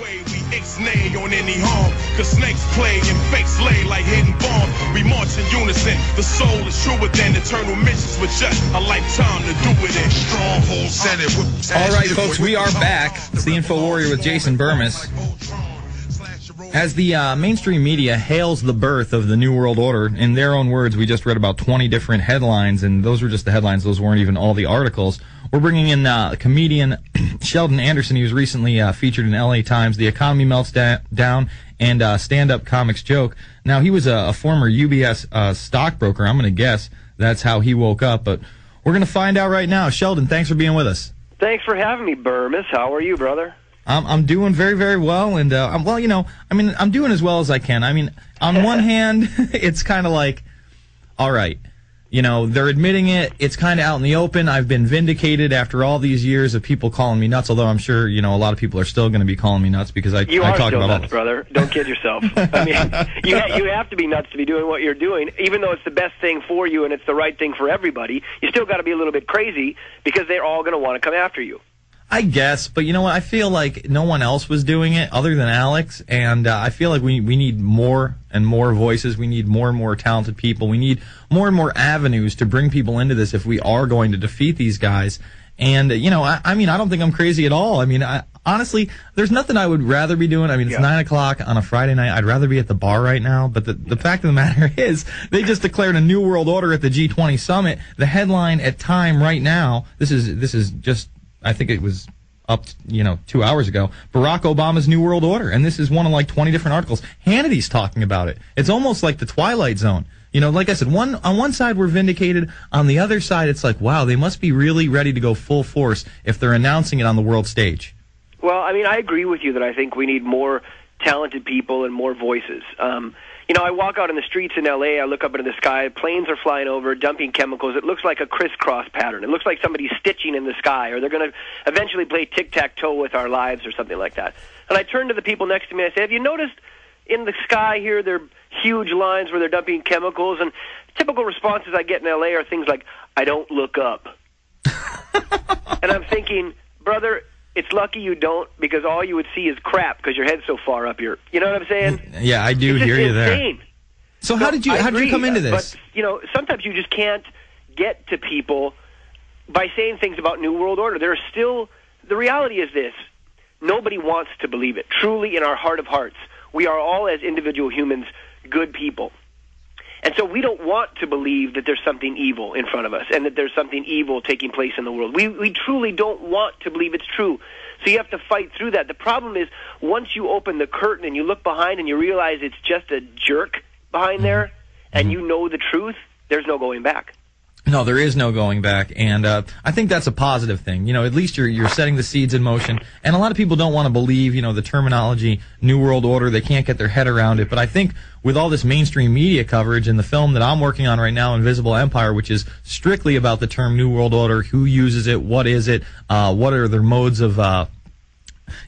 way we ixnay on any harm, cause snakes play and fakes lay like hidden bombs. We march in unison, the soul is truer than eternal missions with just a lifetime to do it in. Stronghold Senate. All right, folks, we are back. It's the InfoWarrior with Jason Bermas. As the mainstream media hails the birth of the New World Order, in their own words, we just read about 20 different headlines, and those were just the headlines. Those weren't even all the articles. We're bringing in comedian Sheldon Anderson. He was recently featured in LA Times, The Economy Melts Down, and stand-up comics joke. Now, he was a former UBS stockbroker. I'm going to guess that's how he woke up, but we're going to find out right now. Sheldon, thanks for being with us. Thanks for having me, Bermas. How are you, brother? I'm doing very, very well, and well, you know, I mean, I'm doing as well as I can. I mean, on one hand, it's kind of like, all right, you know, they're admitting it. It's kind of out in the open. I've been vindicated after all these years of people calling me nuts. Although I'm sure, you know, a lot of people are still going to be calling me nuts because I talk about nuts, brother. Don't kid yourself. I mean, you have to be nuts to be doing what you're doing, even though it's the best thing for you and it's the right thing for everybody. You still got to be a little bit crazy because they're all going to want to come after you. I guess, but you know what? I feel like no one else was doing it other than Alex, and I feel like we need more and more voices. We need more and more talented people. We need more and more avenues to bring people into this if we are going to defeat these guys. And, you know, I mean, I don't think I'm crazy at all. I mean, honestly, there's nothing I would rather be doing. I mean, it's 9 o'clock on a Friday night. I'd rather be at the bar right now. But the fact of the matter is, they just declared a new world order at the G20 summit. The headline at Time right now, this is just, I think it was up, you know, 2 hours ago, Barack Obama's New World Order. And this is one of like 20 different articles. Hannity's talking about it. It's almost like the Twilight Zone. You know, like I said, on one side we're vindicated. On the other side, it's like, wow, they must be really ready to go full force if they're announcing it on the world stage. Well, I mean, I agree with you that I think we need more talented people and more voices. You know, I walk out in the streets in L.A., I look up into the sky, planes are flying over, dumping chemicals. It looks like a crisscross pattern. It looks like somebody's stitching in the sky, or they're going to eventually play tic-tac-toe with our lives or something like that. And I turn to the people next to me and I say, have you noticed in the sky here there are huge lines where they're dumping chemicals? And typical responses I get in L.A. are things like, I don't look up. And I'm thinking, brother, it's lucky you don't, because all you would see is crap because your head's so far up here. You know what I'm saying? Yeah, I do hear you there. So how did you come into this? But, you know, sometimes you just can't get to people by saying things about New World Order. There are still, the reality is this, nobody wants to believe it. Truly, in our heart of hearts, we are all, as individual humans, good people. And so we don't want to believe that there's something evil in front of us and that there's something evil taking place in the world. We truly don't want to believe it's true. So you have to fight through that. The problem is, once you open the curtain and you look behind and you realize it's just a jerk behind there and you know the truth, there's no going back. No, there is no going back, and I think that's a positive thing. You know, at least you're setting the seeds in motion, and a lot of people don't want to believe, you know, the terminology New World Order. They can't get their head around it, but I think with all this mainstream media coverage and the film that I'm working on right now, Invisible Empire, which is strictly about the term New World Order, who uses it, what is it, what are their modes of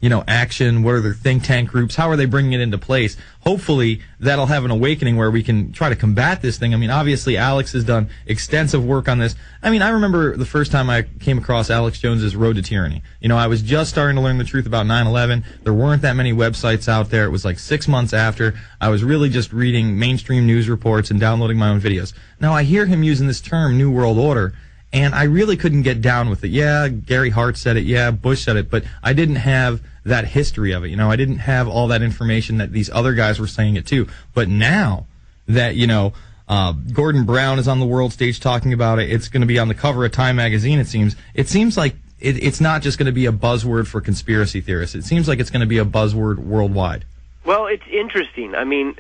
you know, action, what are their think tank groups, how are they bringing it into place? Hopefully that'll have an awakening where we can try to combat this thing. I mean, obviously Alex has done extensive work on this. I mean, I remember the first time I came across Alex Jones's Road to Tyranny. You know, I was just starting to learn the truth about 9/11. There weren't that many websites out there. It was like 6 months after. I was really just reading mainstream news reports and downloading my own videos. Now I hear him using this term New World Order, and I really couldn't get down with it. Yeah, Gary Hart said it. Yeah, Bush said it. But I didn't have that history of it. You know, I didn't have all that information that these other guys were saying it too. But now that, you know, Gordon Brown is on the world stage talking about it, it's going to be on the cover of Time magazine, it seems like it's not just going to be a buzzword for conspiracy theorists. It seems like it's going to be a buzzword worldwide. Well, it's interesting. I mean,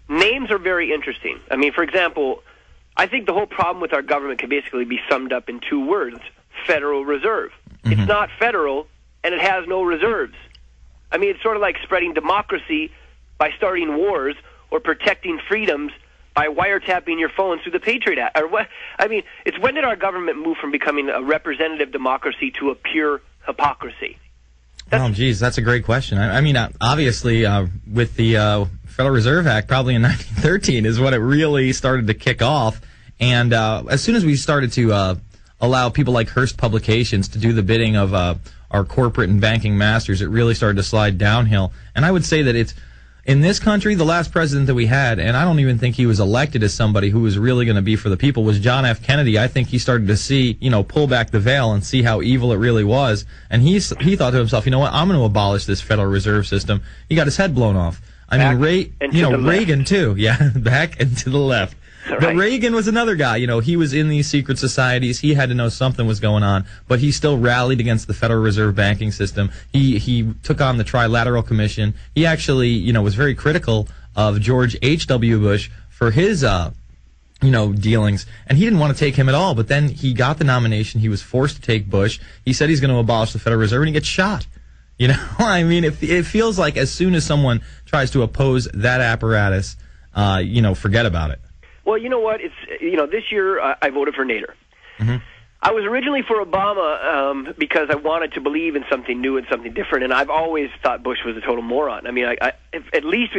names are very interesting. I mean, for example, I think the whole problem with our government can basically be summed up in two words: Federal Reserve. It's not federal, and it has no reserves. I mean, it's sort of like spreading democracy by starting wars or protecting freedoms by wiretapping your phone through the Patriot Act. Or what? I mean, it's when did our government move from becoming a representative democracy to a pure hypocrisy? Oh, geez, that's a great question. I mean, obviously, with the Federal Reserve Act, probably in 1913 is when it really started to kick off. And as soon as we started to allow people like Hearst Publications to do the bidding of our corporate and banking masters, it really started to slide downhill. And I would say that it's, in this country, the last president that we had, and I don't even think he was elected as somebody who was really going to be for the people, was John F. Kennedy. I think he started to see, pull back the veil and see how evil it really was. And he thought to himself, you know what, I'm going to abolish this Federal Reserve System. He got his head blown off. I mean, Reagan too. Yeah, back and to the left. Right. But Reagan was another guy. He was in these secret societies. He had to know something was going on, but he still rallied against the Federal Reserve banking system. He took on the Trilateral Commission. He actually, was very critical of George H.W. Bush for his, dealings, and he didn't want to take him at all. But then he got the nomination. He was forced to take Bush. He said he's going to abolish the Federal Reserve, and he gets shot. I mean, it feels like as soon as someone tries to oppose that apparatus, forget about it. Well, you know what? It's this year I voted for Nader. Mm-hmm. I was originally for Obama because I wanted to believe in something new and something different, and I've always thought Bush was a total moron. I mean, at least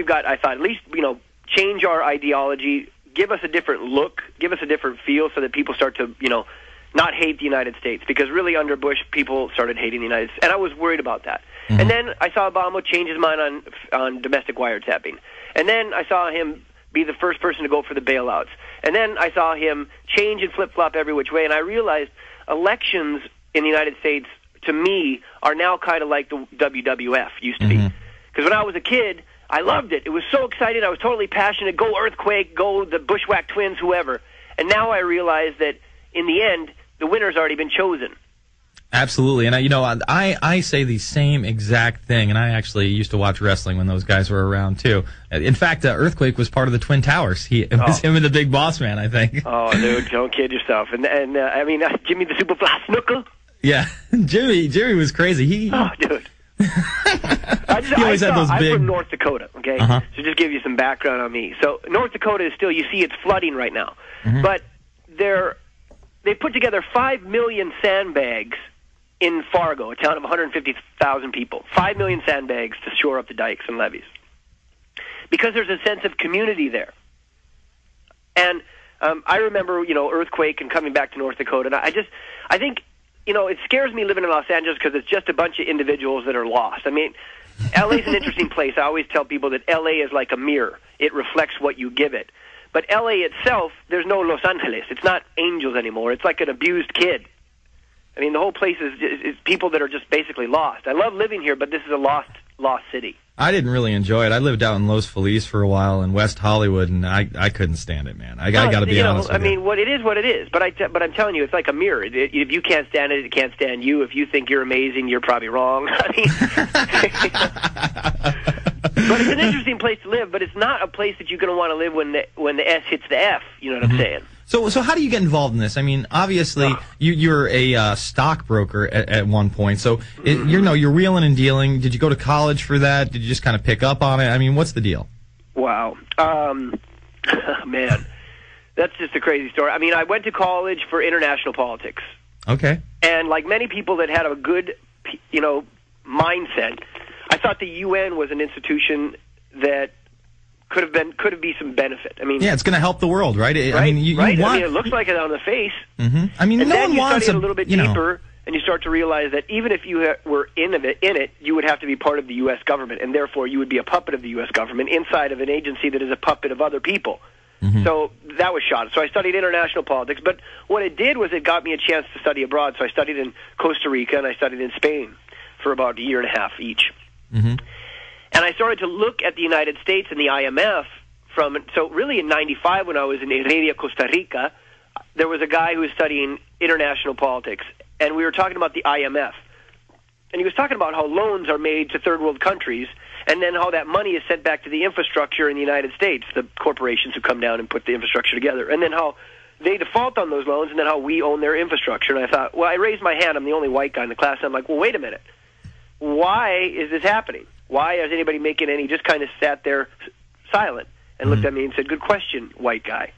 change our ideology, give us a different look, give us a different feel, so that people start to not hate the United States. Because really, under Bush, people started hating the United States, and I was worried about that. Mm-hmm. And then I saw Obama change his mind on domestic wiretapping, and then I saw him be the first person to go for the bailouts. And then I saw him change and flip-flop every which way, and I realized elections in the United States, to me, are now kind of like the WWF used to be. Because when I was a kid, I loved it. It was so exciting. I was totally passionate. Go Earthquake, go the Bushwhack Twins, whoever. And now I realize that, in the end, the winner's already been chosen. Absolutely, and I say the same exact thing, and I actually used to watch wrestling when those guys were around too. In fact, Earthquake was part of the Twin Towers. It was him and the Big Boss Man, I think. Oh, dude, don't kid yourself. And Jimmy the Superfly Snuka. Yeah, Jimmy was crazy. Dude. He always had those big. I'm from North Dakota. Okay, So just give you some background on me. So North Dakota is still, you see, it's flooding right now, but they put together 5 million sandbags in Fargo, a town of 150,000 people. 5 million sandbags to shore up the dikes and levees. Because there's a sense of community there. And I remember, Earthquake and coming back to North Dakota. And I think, it scares me living in Los Angeles because it's just a bunch of individuals that are lost. I mean, LA's an interesting place. I always tell people that LA is like a mirror. It reflects what you give it. But LA itself, there's no Los Angeles. It's not angels anymore. It's like an abused kid. I mean, the whole place is people that are just basically lost. I love living here, but this is a lost city. I didn't really enjoy it. I lived out in Los Feliz for a while in West Hollywood, and I couldn't stand it, man. I got to be honest with you. I mean, what it is. But I'm telling you, it's like a mirror. If you can't stand it, it can't stand you. If you think you're amazing, you're probably wrong. I mean, but it's an interesting place to live. But it's not a place that you're going to want to live when the S hits the F. You know what I'm saying? So how do you get involved in this? I mean, obviously, you're a stockbroker at one point. So, you're wheeling and dealing. Did you go to college for that? Did you just kind of pick up on it? I mean, what's the deal? Wow. Man, that's just a crazy story. I mean, I went to college for international politics. Okay. And like many people that had a good, mindset, I thought the UN was an institution that could be some benefit. I mean, yeah, it's going to help the world, right? I mean, you want. I mean, it looks like it on the face. I mean, and no then one wants study it a little bit deeper, and you start to realize that even if you were in it, you would have to be part of the U.S. government, and therefore you would be a puppet of the U.S. government inside of an agency that is a puppet of other people. So that was shot. So I studied international politics, but what it did was it got me a chance to study abroad. So I studied in Costa Rica and I studied in Spain for about a year and a half each. And I started to look at the United States and the IMF so really in 95 when I was in Heredia, Costa Rica, there was a guy who was studying international politics, and we were talking about the IMF. And he was talking about how loans are made to third world countries, and then how that money is sent back to the infrastructure in the United States, the corporations who come down and put the infrastructure together, and then how they default on those loans, and then how we own their infrastructure. And I thought, well, I raised my hand. I'm the only white guy in the class. And I'm like, well, wait a minute. Why is this happening? Why is anybody making any? Just kind of sat there silent and looked at me and said, good question, white guy.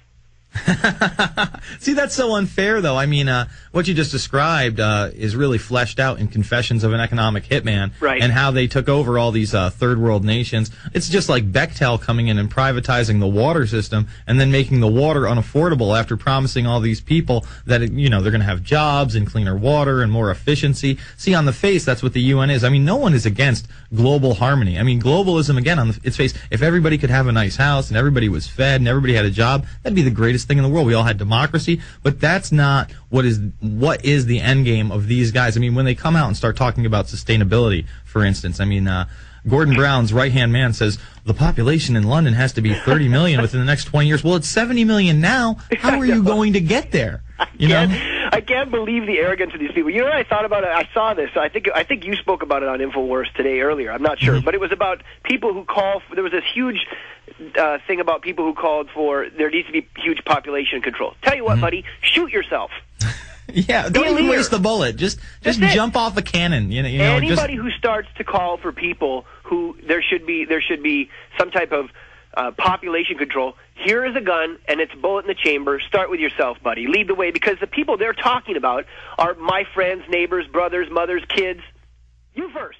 See, that's so unfair, though. I mean, what you just described is really fleshed out in Confessions of an Economic Hitman, right, and how they took over all these third world nations. It's just like Bechtel coming in and privatizing the water system and then making the water unaffordable after promising all these people that, you know, they're going to have jobs and cleaner water and more efficiency. See, on the face, that's what the UN is. I mean, no one is against global harmony. I mean, globalism, again, on its face, if everybody could have a nice house and everybody was fed and everybody had a job, that'd be the greatest thing in the world. We all had democracy, but that's not what is the end game of these guys. I mean, when they come out and start talking about sustainability, for instance, I mean, Gordon Brown's right-hand man says the population in London has to be 30 million within the next 20 years. Well, it's 70 million now. How are you going to get there? I can't believe the arrogance of these people. You know what I thought about it? I saw this. I think you spoke about it on InfoWars today earlier. I'm not sure. Mm-hmm. But it was about people who call for, there was this huge thing about people who called for there needs to be huge population control. Tell you what, mm-hmm. buddy, shoot yourself. Yeah, don't even waste the bullet. Just jump off a cannon. You know, anybody who starts to call for people who there should be some type of population control. Here is a gun, and it's a bullet in the chamber. Start with yourself, buddy. Lead the way, because the people they're talking about are my friends, neighbors, brothers, mothers, kids. You first.